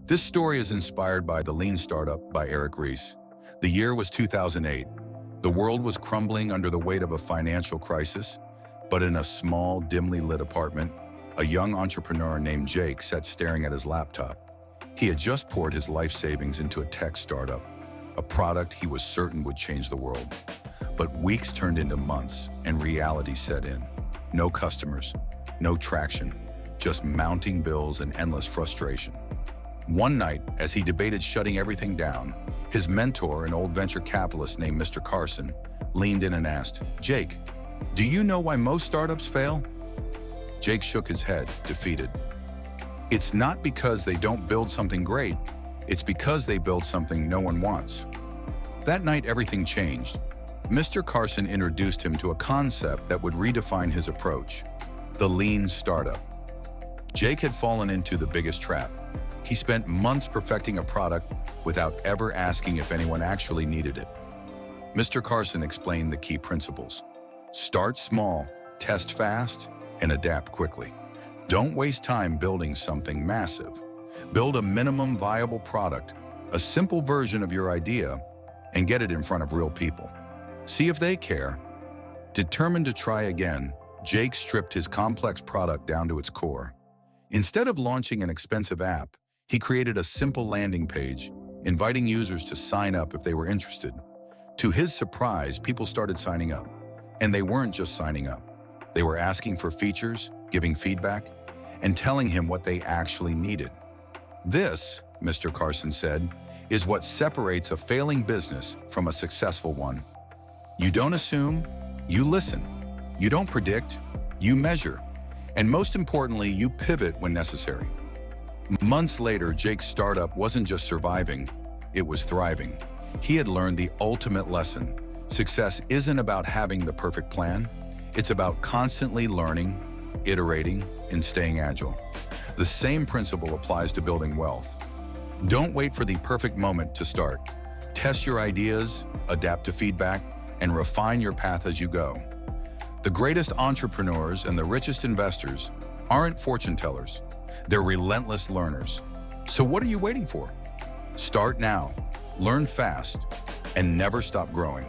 This story is inspired by The Lean Startup by Ries. The year was 2008. The world was crumbling under the weight of a financial crisis, but in a small, dimly lit apartment, a young entrepreneur named Jake sat staring at his laptop. He had just poured his life savings into a tech startup, a product he was certain would change the world. But weeks turned into months, and reality set in. No customers, no traction, just mounting bills and endless frustration. One night, as he debated shutting everything down, his mentor, an old venture capitalist named Mr. Carson, leaned in and asked, "Jake, do you know why most startups fail?" Jake shook his head, defeated. "It's not because they don't build something great, it's because they build something no one wants." That night, everything changed. Mr. Carson introduced him to a concept that would redefine his approach: the lean startup. Jake had fallen into the biggest trap. He spent months perfecting a product without ever asking if anyone actually needed it. Mr. Carson explained the key principles. Start small, test fast, and adapt quickly. Don't waste time building something massive. Build a minimum viable product, a simple version of your idea, and get it in front of real people. See if they care. Determined to try again, Jake stripped his complex product down to its core. Instead of launching an expensive app, he created a simple landing page, inviting users to sign up if they were interested. To his surprise, people started signing up. And they weren't just signing up. They were asking for features, giving feedback, and telling him what they actually needed. This, Mr. Carson said, is what separates a failing business from a successful one. You don't assume, you listen. You don't predict, you measure. And most importantly, you pivot when necessary. Months later, Jake's startup wasn't just surviving, it was thriving. He had learned the ultimate lesson. Success isn't about having the perfect plan. It's about constantly learning, iterating, and staying agile. The same principle applies to building wealth. Don't wait for the perfect moment to start. Test your ideas, adapt to feedback, and refine your path as you go. The greatest entrepreneurs and the richest investors aren't fortune tellers. They're relentless learners. So what are you waiting for? Start now, learn fast, and never stop growing.